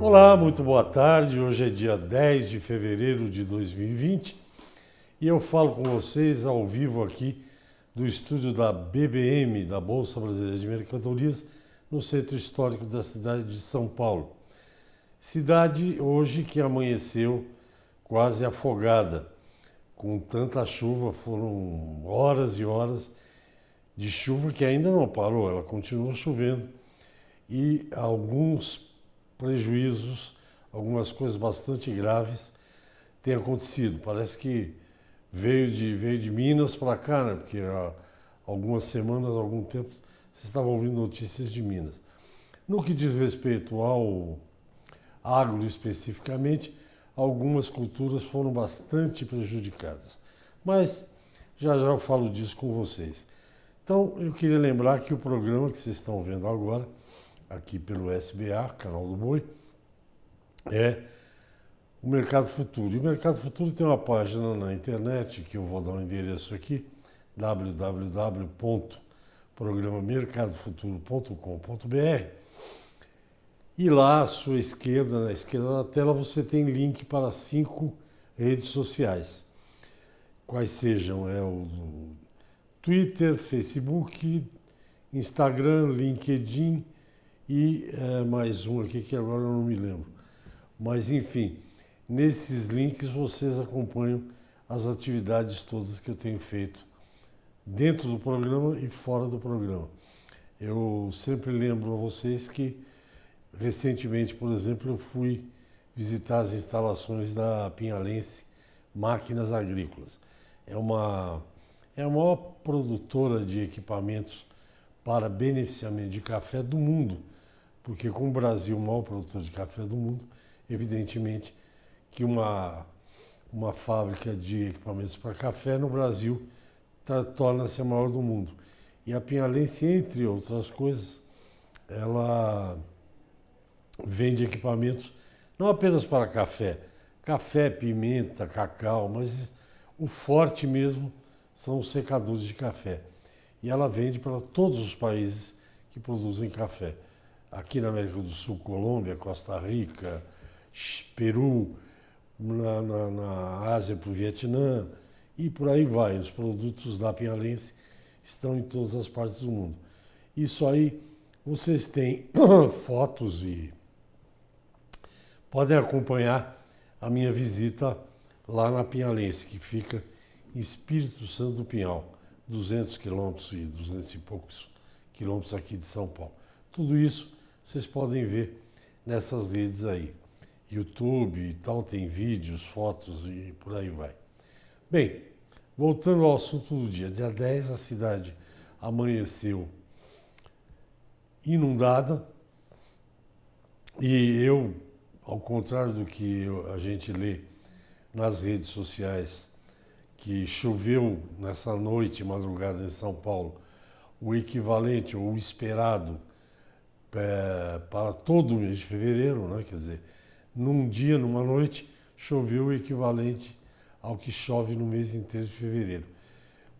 Olá, muito boa tarde. Hoje é dia 10 de fevereiro de 2020 e eu falo com vocês ao vivo aqui do estúdio da BBM, da Bolsa Brasileira de Mercadorias, no centro histórico da cidade de São Paulo. Cidade hoje que amanheceu quase afogada, com tanta chuva, foram horas e horas de chuva que ainda não parou, ela continua chovendo e alguns prejuízos, algumas coisas bastante graves têm acontecido. Parece que veio de Minas para cá, né? Porque há algumas semanas, há algum tempo, vocês estavam ouvindo notícias de Minas. No que diz respeito ao agro especificamente, algumas culturas foram bastante prejudicadas. Mas já eu falo disso com vocês. Então, eu queria lembrar que o programa que vocês estão vendo agora, aqui pelo SBA, Canal do Boi, é o Mercado Futuro. E o Mercado Futuro tem uma página na internet, que eu vou dar um endereço aqui, www.programamercadofuturo.com.br, e lá à sua esquerda, na esquerda da tela, você tem link para 5 redes sociais. Quais sejam? É o Twitter, Facebook, Instagram, LinkedIn e mais um aqui que agora eu não me lembro. Mas enfim, nesses links vocês acompanham as atividades todas que eu tenho feito dentro do programa e fora do programa. Eu sempre lembro a vocês que recentemente, por exemplo, eu fui visitar as instalações da Pinhalense Máquinas Agrícolas. É a maior produtora de equipamentos para beneficiamento de café do mundo, porque com o Brasil o maior produtor de café do mundo, evidentemente que uma fábrica de equipamentos para café no Brasil torna-se a maior do mundo. E a Pinhalense, entre outras coisas, ela vende equipamentos não apenas para café, pimenta, cacau, mas o forte mesmo são os secadores de café. E ela vende para todos os países que produzem café. Aqui na América do Sul, Colômbia, Costa Rica, Peru, na Ásia para o Vietnã e por aí vai. Os produtos da Pinhalense estão em todas as partes do mundo. Isso aí, vocês têm fotos e podem acompanhar a minha visita lá na Pinhalense, que fica em Espírito Santo do Pinhal, 200 quilômetros e 200 e poucos quilômetros aqui de São Paulo. Tudo isso vocês podem ver nessas redes aí. YouTube e tal, tem vídeos, fotos e por aí vai. Bem, voltando ao assunto do dia. Dia 10 a cidade amanheceu inundada e eu, ao contrário do que a gente lê nas redes sociais, que choveu nessa noite, madrugada em São Paulo, o equivalente ou o esperado para todo o mês de fevereiro, né? Quer dizer, num dia, numa noite, choveu o equivalente ao que chove no mês inteiro de fevereiro.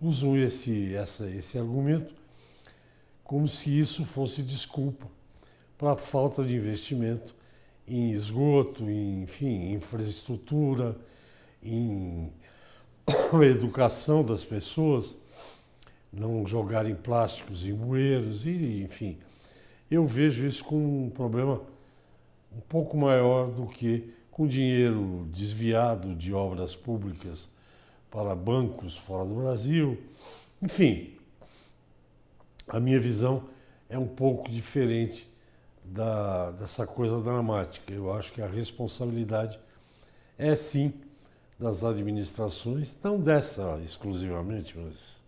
Usam esse argumento como se isso fosse desculpa para a falta de investimento em esgoto, em infraestrutura, em educação das pessoas, não jogarem plásticos em bueiros, e enfim. Eu vejo isso como um problema um pouco maior do que com dinheiro desviado de obras públicas para bancos fora do Brasil. Enfim, a minha visão é um pouco diferente dessa coisa dramática. Eu acho que a responsabilidade é sim das administrações, não dessa exclusivamente, mas,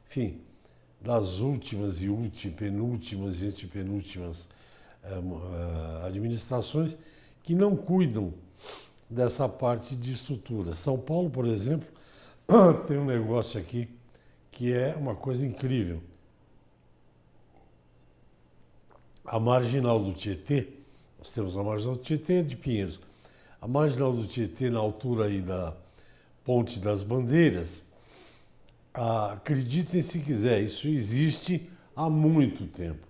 enfim, das últimas e penúltimas e antepenúltimas administrações que não cuidam dessa parte de estrutura. São Paulo, por exemplo, tem um negócio aqui que é uma coisa incrível. A marginal do Tietê, nós temos a marginal do Tietê de Pinheiros. A marginal do Tietê, na altura aí da Ponte das Bandeiras, acreditem se quiser, isso existe há muito tempo.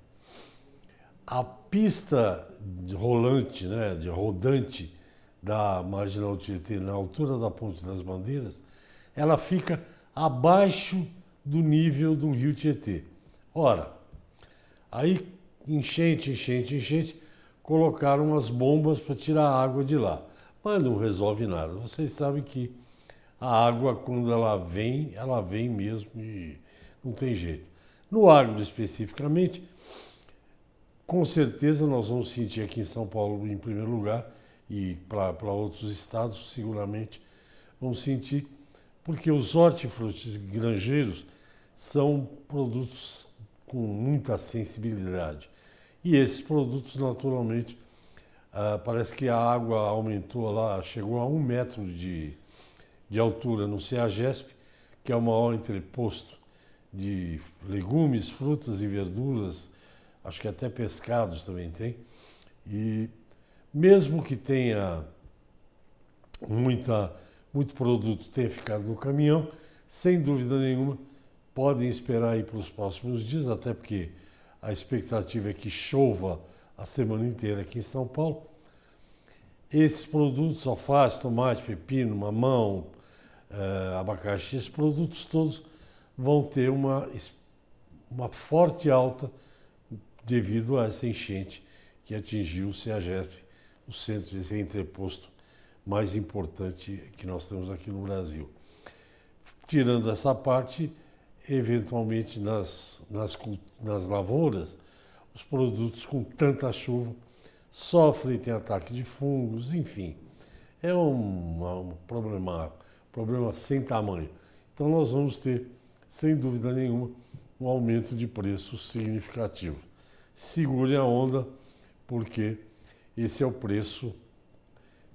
A pista de rolante, né, de rodante da Marginal Tietê, na altura da Ponte das Bandeiras, ela fica abaixo do nível do rio Tietê. Ora, aí enchente, colocaram umas bombas para tirar a água de lá. Mas não resolve nada. Vocês sabem que a água, quando ela vem mesmo e não tem jeito. No agro, especificamente, com certeza nós vamos sentir aqui em São Paulo, em primeiro lugar, e para outros estados, seguramente, vamos sentir, porque os hortifrutis granjeiros são produtos com muita sensibilidade. E esses produtos, naturalmente, parece que a água aumentou lá, chegou a 1 metro de altura no CEAGESP, que é o maior entreposto de legumes, frutas e verduras, acho que até pescados também tem. E mesmo que tenha muito produto tenha ficado no caminhão, sem dúvida nenhuma, podem esperar aí para os próximos dias, até porque a expectativa é que chova a semana inteira aqui em São Paulo. Esses produtos, alface, tomate, pepino, mamão, abacaxi, esses produtos todos vão ter uma forte alta devido a essa enchente que atingiu o CEAGESP, o centro, esse entreposto mais importante que nós temos aqui no Brasil. Tirando essa parte, eventualmente nas lavouras, os produtos com tanta chuva sofrem, tem ataque de fungos, enfim. É um problema sem tamanho. Então nós vamos ter, sem dúvida nenhuma, um aumento de preço significativo. Segure a onda, porque esse é o preço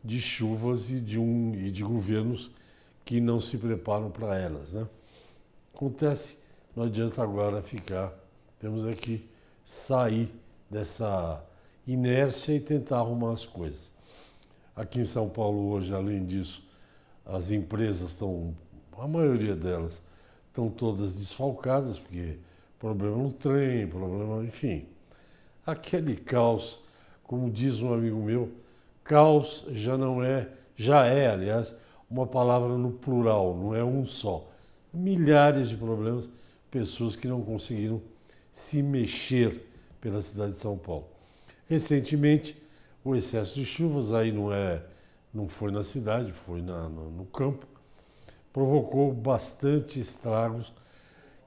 de chuvas e de governos que não se preparam para elas, né? Acontece, não adianta agora temos que sair dessa inércia e tentar arrumar as coisas. Aqui em São Paulo hoje, além disso, as empresas a maioria delas, estão todas desfalcadas, porque problema no trem, enfim. Aquele caos, como diz um amigo meu, caos já é, aliás, uma palavra no plural, não é um só. Milhares de problemas, pessoas que não conseguiram se mexer pela cidade de São Paulo. Recentemente, o excesso de chuvas, aí não foi na cidade, foi no campo, provocou bastante estragos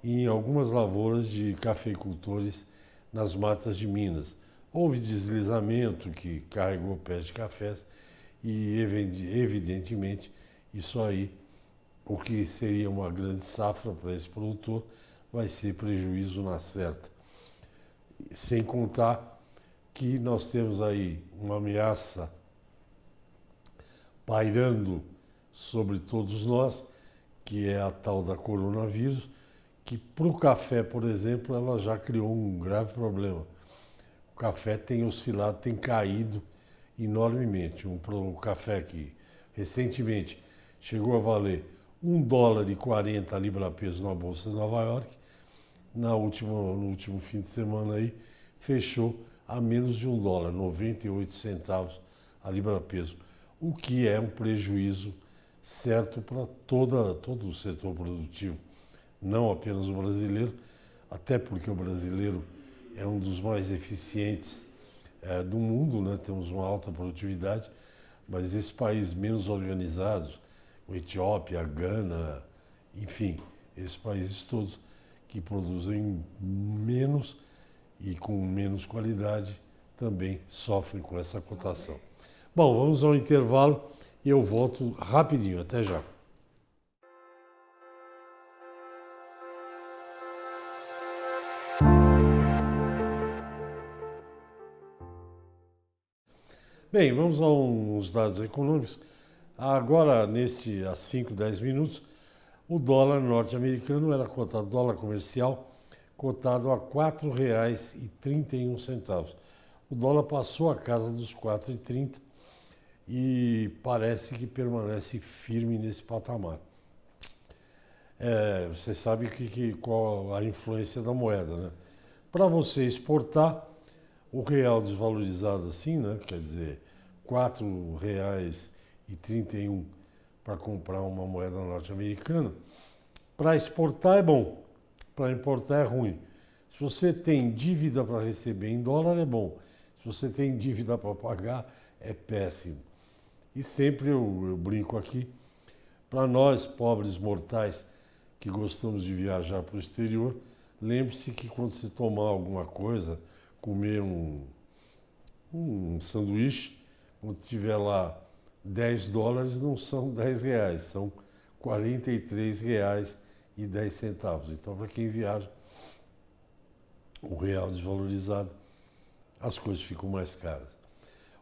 em algumas lavouras de cafeicultores nas matas de Minas. Houve deslizamento que carregou pés de cafés e, evidentemente, isso aí, o que seria uma grande safra para esse produtor, vai ser prejuízo na certa. Sem contar que nós temos aí uma ameaça pairando sobre todos nós, que é a tal da coronavírus, que para o café, por exemplo, ela já criou um grave problema. O café tem oscilado, tem caído enormemente. Um café que recentemente chegou a valer $1,40 a libra-peso na Bolsa de Nova York, no último fim de semana aí, fechou a menos de $1, 98 centavos a libra-peso, o que é um prejuízo certo para todo o setor produtivo, não apenas o brasileiro, até porque o brasileiro é um dos mais eficientes do mundo, né? Temos uma alta produtividade, mas esses países menos organizados, a Etiópia, a Gana, enfim, esses países todos que produzem menos e com menos qualidade também sofrem com essa cotação. Bom, vamos ao intervalo e eu volto rapidinho, até já. Bem, vamos a uns dados econômicos. Agora, há 5, 10 minutos, o dólar norte-americano era cotado, dólar comercial, cotado a R$ 4,31. O dólar passou a casa dos 4,30 e parece que permanece firme nesse patamar. Você sabe qual a influência da moeda, né? Para você exportar, o real desvalorizado assim, né? Quer dizer, R$ 4,31 para comprar uma moeda norte-americana, para exportar é bom, para importar é ruim. Se você tem dívida para receber em dólar é bom, se você tem dívida para pagar é péssimo. E sempre eu brinco aqui, para nós pobres mortais que gostamos de viajar para o exterior, lembre-se que quando você tomar alguma coisa, comer um sanduíche, quando tiver lá $10, não são R$ 10, são R$ 43,10. Então, para quem viaja, o real desvalorizado, as coisas ficam mais caras.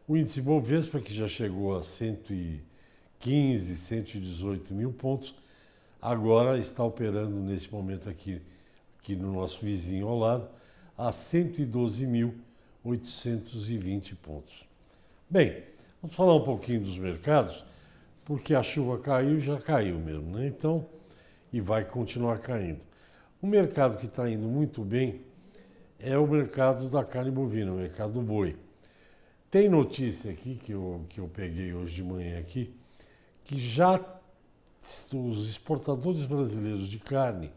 O índice Bovespa, que já chegou a 115, 118 mil pontos, agora está operando nesse momento aqui no nosso vizinho ao lado, a 112.820 pontos. Bem, vamos falar um pouquinho dos mercados, porque a chuva caiu, já caiu mesmo, né? Então, e vai continuar caindo. O mercado que está indo muito bem é o mercado da carne bovina, o mercado do boi. Tem notícia aqui, que eu peguei hoje de manhã aqui, que já os exportadores brasileiros de carne,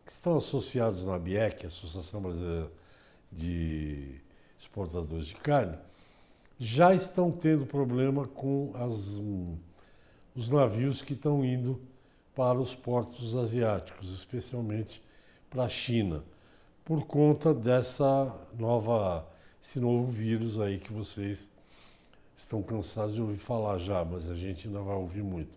que estão associados na ABIEC, Associação Brasileira de Exportadores de Carne, já estão tendo problema com os navios que estão indo para os portos asiáticos, especialmente para a China, por conta esse novo vírus aí que vocês estão cansados de ouvir falar já, mas a gente ainda vai ouvir muito.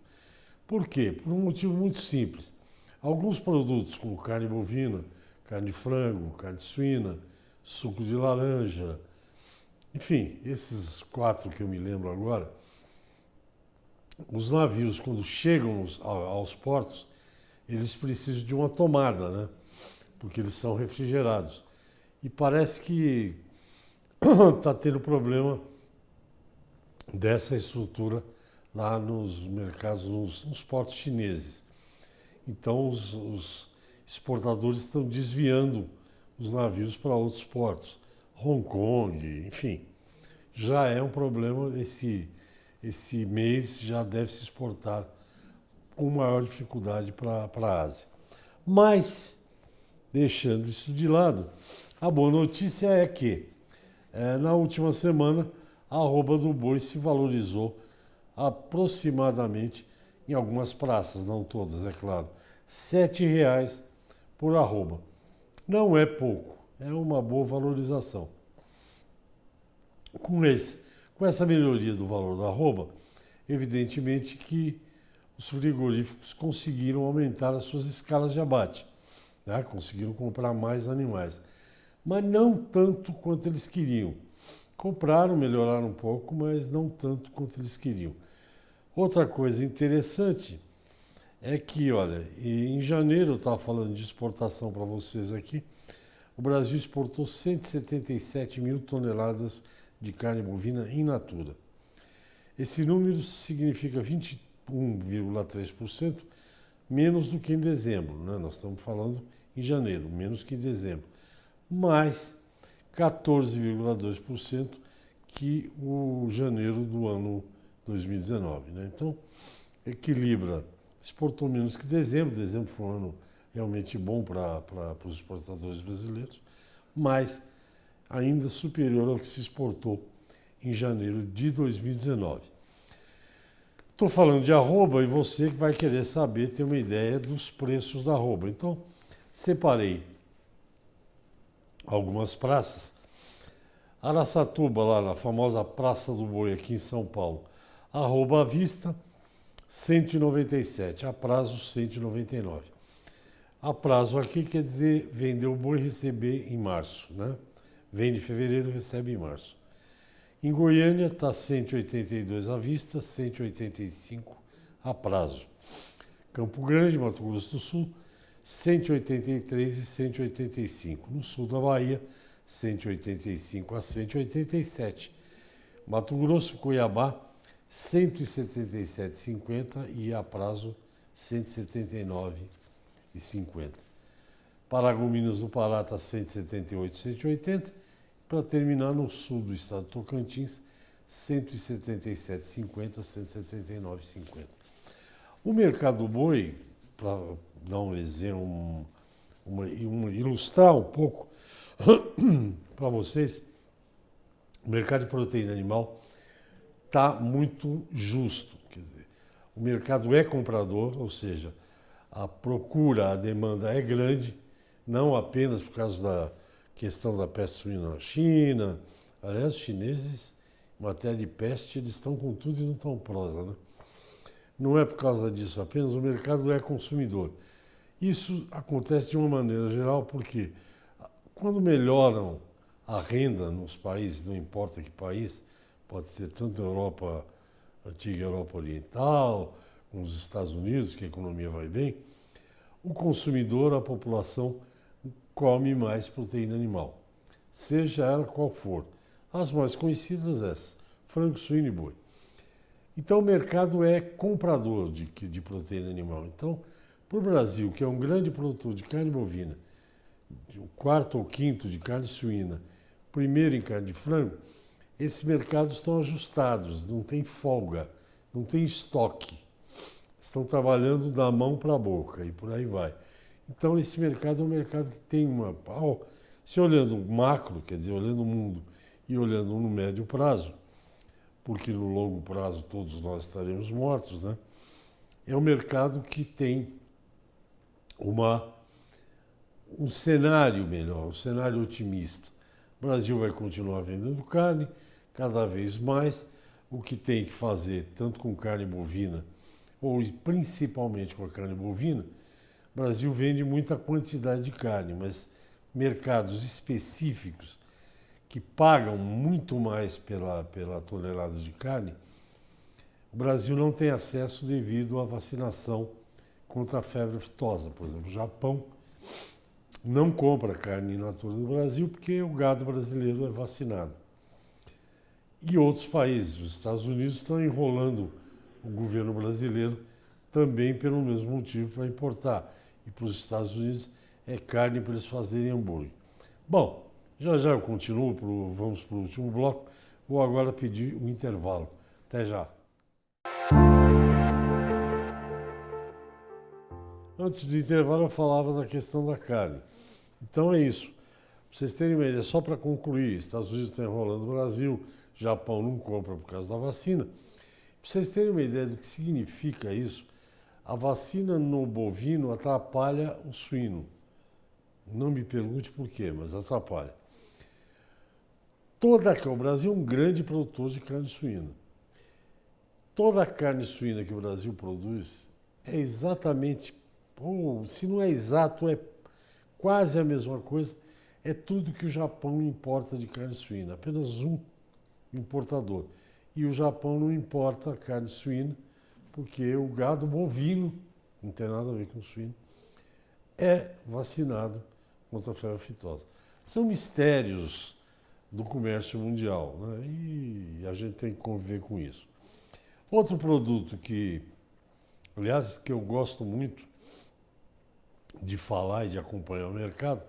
Por quê? Por um motivo muito simples. Alguns produtos como carne bovina, carne de frango, carne suína, suco de laranja, enfim, esses 4 que eu me lembro agora, os navios, quando chegam aos portos, eles precisam de uma tomada, né? Porque eles são refrigerados. E parece que está tendo problema dessa estrutura lá nos mercados, nos portos chineses. Então, os exportadores estão desviando os navios para outros portos. Hong Kong, enfim. Já é um problema, esse mês já deve se exportar com maior dificuldade para a Ásia. Mas, deixando isso de lado, a boa notícia é que na última semana a arroba do boi se valorizou aproximadamente, em algumas praças, não todas, é claro, R$ 7,00 por arroba. Não é pouco, é uma boa valorização. Com essa melhoria do valor da arroba, evidentemente que os frigoríficos conseguiram aumentar as suas escalas de abate, né? Conseguiram comprar mais animais, mas não tanto quanto eles queriam. Compraram, melhoraram um pouco, mas não tanto quanto eles queriam. Outra coisa interessante é que, olha, em janeiro, eu estava falando de exportação para vocês aqui, o Brasil exportou 177 mil toneladas de carne bovina in natura. Esse número significa 21,3% menos do que em dezembro, né? Nós estamos falando em janeiro, menos que em dezembro, mais 14,2% que o janeiro do ano 2019, né? Então, equilibra, exportou menos que dezembro foi um ano realmente bom para os exportadores brasileiros, mas ainda superior ao que se exportou em janeiro de 2019. Estou falando de arroba e você que vai querer saber, ter uma ideia dos preços da arroba. Então, separei algumas praças. Araçatuba, lá na famosa Praça do Boi, aqui em São Paulo, arroba à vista, 197, a prazo 199. A prazo aqui quer dizer vender o boi e receber em março, né? Vende em fevereiro e recebe em março. Em Goiânia está 182 à vista, 185 a prazo. Campo Grande, Mato Grosso do Sul, 183 e 185. No sul da Bahia, 185 a 187. Mato Grosso, Cuiabá, 177,50 e a prazo 179,50. Paragominas do Pará está 178, 180 para terminar no sul do estado de Tocantins, 177,50, 179,50. O mercado do boi, para dar um exemplo, ilustrar um pouco para vocês, o mercado de proteína animal está muito justo. Quer dizer, o mercado é comprador, ou seja, a procura, a demanda é grande, não apenas por causa da questão da peste suína na China. Aliás, os chineses, em matéria de peste, eles estão com tudo e não estão prosa, né? Não é por causa disso apenas, o mercado é consumidor. Isso acontece de uma maneira geral porque quando melhoram a renda nos países, não importa que país, pode ser tanto a Europa, antiga Europa Oriental, como os Estados Unidos, que a economia vai bem, o consumidor, a população, come mais proteína animal, seja ela qual for. As mais conhecidas essas, frango, suíno e boi. Então o mercado é comprador de proteína animal. Então, para o Brasil, que é um grande produtor de carne bovina, o quarto ou quinto de carne suína, primeiro em carne de frango, esses mercados estão ajustados, não tem folga, não tem estoque. Estão trabalhando da mão para a boca e por aí vai. Então esse mercado é um mercado que tem uma... Se olhando o macro, quer dizer, olhando o mundo e olhando no médio prazo, porque no longo prazo todos nós estaremos mortos, né? É um mercado que tem um cenário melhor, um cenário otimista. O Brasil vai continuar vendendo carne, cada vez mais. O que tem que fazer, tanto com carne bovina, ou principalmente com a carne bovina, o Brasil vende muita quantidade de carne, mas mercados específicos que pagam muito mais pela tonelada de carne, o Brasil não tem acesso devido à vacinação contra a febre aftosa. Por exemplo, o Japão não compra carne in natura do Brasil porque o gado brasileiro é vacinado. E outros países, os Estados Unidos, estão enrolando o governo brasileiro também pelo mesmo motivo para importar. E para os Estados Unidos é carne para eles fazerem hambúrguer. Bom, já eu continuo, vamos para o último bloco. Vou agora pedir um intervalo. Até já. Antes do intervalo eu falava da questão da carne. Então é isso. Para vocês terem uma ideia, só para concluir, Estados Unidos está enrolando o Brasil, Japão não compra por causa da vacina. Para vocês terem uma ideia do que significa isso, a vacina no bovino atrapalha o suíno. Não me pergunte por quê, mas atrapalha. O Brasil é um grande produtor de carne suína. Toda a carne suína que o Brasil produz é exatamente, ou se não é exato, é quase a mesma coisa, é tudo que o Japão importa de carne suína, apenas um importador. E o Japão não importa carne suína, porque o gado bovino, não tem nada a ver com o suíno, é vacinado contra a febre aftosa. São mistérios do comércio mundial, né? E a gente tem que conviver com isso. Outro produto que, aliás, que eu gosto muito de falar e de acompanhar o mercado,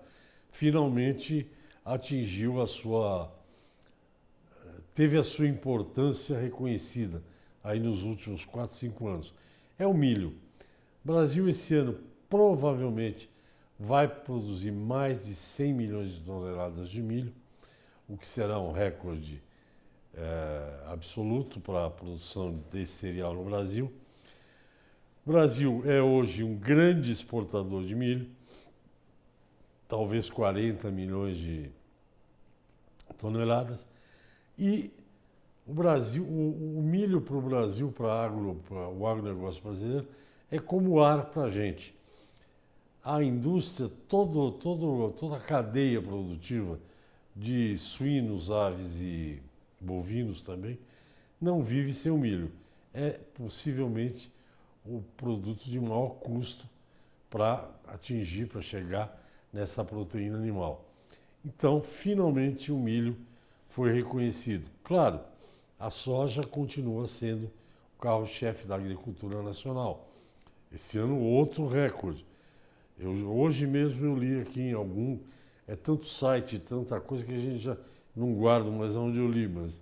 finalmente teve a sua importância reconhecida aí nos últimos 4, 5 anos. É o milho. O Brasil esse ano provavelmente vai produzir mais de 100 milhões de toneladas de milho, o que será um recorde absoluto para a produção desse cereal no Brasil. O Brasil é hoje um grande exportador de milho, talvez 40 milhões de toneladas, e o milho para o Brasil, para o agronegócio brasileiro, é como o ar para a gente. A indústria, toda a cadeia produtiva de suínos, aves e bovinos também, não vive sem o milho. É possivelmente o produto de maior custo para chegar nessa proteína animal. Então, finalmente, o milho foi reconhecido. Claro, a soja continua sendo o carro-chefe da agricultura nacional. Esse ano, outro recorde. Hoje mesmo eu li aqui é tanto site, tanta coisa que a gente já não guardo mais onde eu li, mas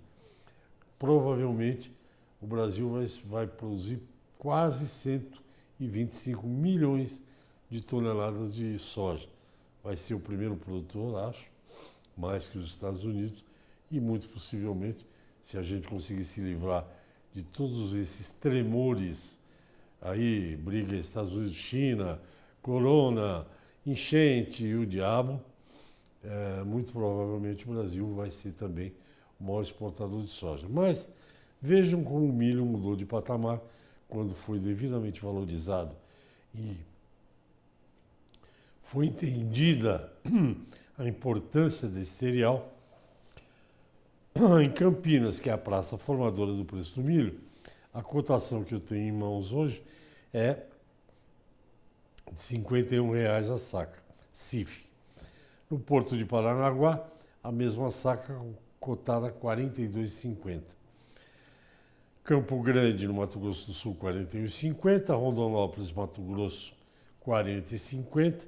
provavelmente o Brasil vai produzir quase 125 milhões de toneladas de soja. Vai ser o primeiro produtor, acho, mais que os Estados Unidos, e muito possivelmente, se a gente conseguir se livrar de todos esses tremores aí, briga Estados Unidos-China, corona, enchente e o diabo, muito provavelmente o Brasil vai ser também o maior exportador de soja. Mas vejam como o milho mudou de patamar quando foi devidamente valorizado e foi entendida a importância desse cereal. Em Campinas, que é a praça formadora do preço do milho, a cotação que eu tenho em mãos hoje é de R$ 51,00 a saca, CIF. No Porto de Paranaguá, a mesma saca cotada a R$ 42,50. Campo Grande, no Mato Grosso do Sul, R$ 41,50. Rondonópolis, Mato Grosso, R$ 40,50.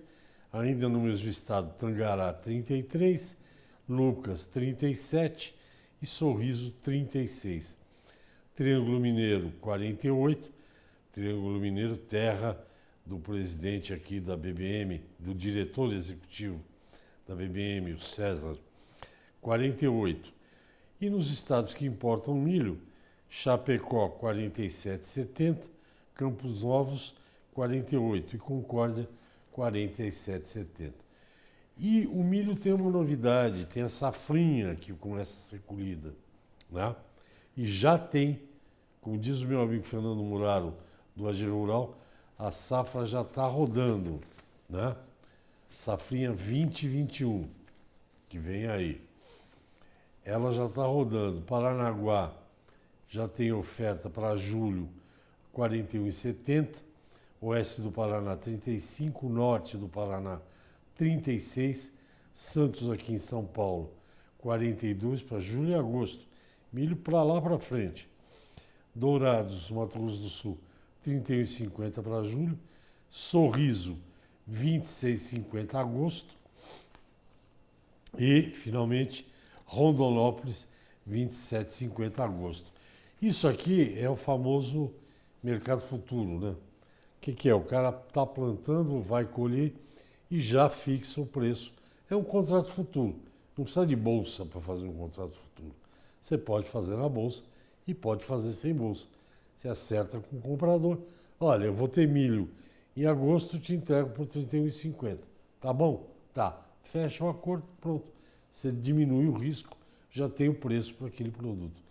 Ainda no mesmo estado, Tangará, 33, Lucas, 37 e Sorriso, 36. Triângulo Mineiro, 48. Triângulo Mineiro, terra do presidente aqui da BBM, do diretor executivo da BBM, o César, 48. E nos estados que importam milho, Chapecó, 47,70, Campos Novos, 48 e Concórdia, 47,70. E o milho tem uma novidade, tem a safrinha que começa a ser colhida, né? E já tem, como diz o meu amigo Fernando Muraro, do AG Rural, a safra já está rodando, né? Safrinha 2021, que vem aí. Ela já está rodando. Paranaguá já tem oferta para julho, 41,70. Oeste do Paraná, 35. Norte do Paraná, 36. Santos, aqui em São Paulo, 42 para julho e agosto. Milho para lá para frente. Dourados, Mato Grosso do Sul, 31,50 para julho. Sorriso, 26,50 agosto. E, finalmente, Rondonópolis, 27,50 agosto. Isso aqui é o famoso mercado futuro, né? O que é? O cara está plantando, vai colher e já fixa o preço. É um contrato futuro. Não precisa de bolsa para fazer um contrato futuro. Você pode fazer na bolsa e pode fazer sem bolsa. Você acerta com o comprador. Olha, eu vou ter milho em agosto, te entrego por R$ 31,50. Tá bom? Tá. Fecha o acordo, pronto. Você diminui o risco, já tem o preço para aquele produto.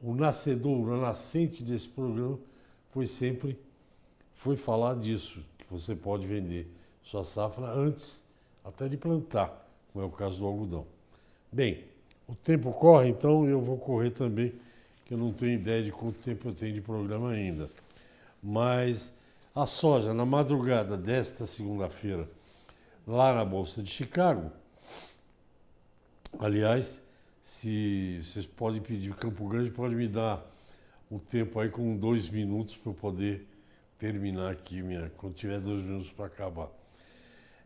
O nascedor, a nascente desse programa foi falar disso, que você pode vender sua safra antes até de plantar, como é o caso do algodão. Bem, o tempo corre, então eu vou correr também, que eu não tenho ideia de quanto tempo eu tenho de programa ainda. Mas a soja, na madrugada desta segunda-feira, lá na Bolsa de Chicago, aliás, se vocês podem pedir, Campo Grande pode me dar um tempo aí com 2 minutos para eu poder terminar aqui, quando tiver 2 minutos para acabar.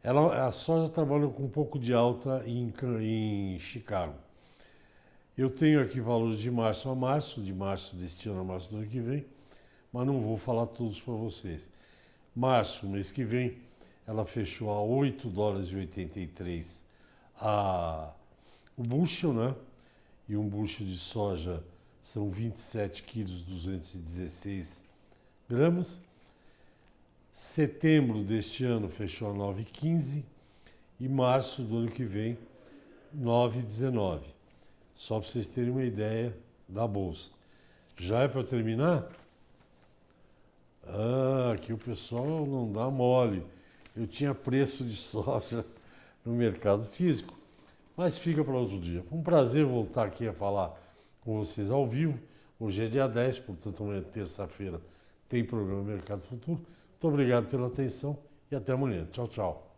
A soja trabalha com um pouco de alta em Chicago. Eu tenho aqui valores de março a março, de março deste ano a março do ano que vem, mas não vou falar todos para vocês. Março, mês que vem, ela fechou a $8,83 o bushel, né? E um bushel de soja são 27 quilos 216 gramas. Setembro deste ano fechou a 9,15 e março do ano que vem 9,19. Só para vocês terem uma ideia da bolsa. Já é para terminar? Aqui o pessoal não dá mole. Eu tinha preço de soja no mercado físico, mas fica para outro dia. Foi um prazer voltar aqui a falar com vocês ao vivo. Hoje é dia 10, portanto, amanhã, terça-feira, tem programa Mercado Futuro. Muito obrigado pela atenção e até amanhã. Tchau, tchau.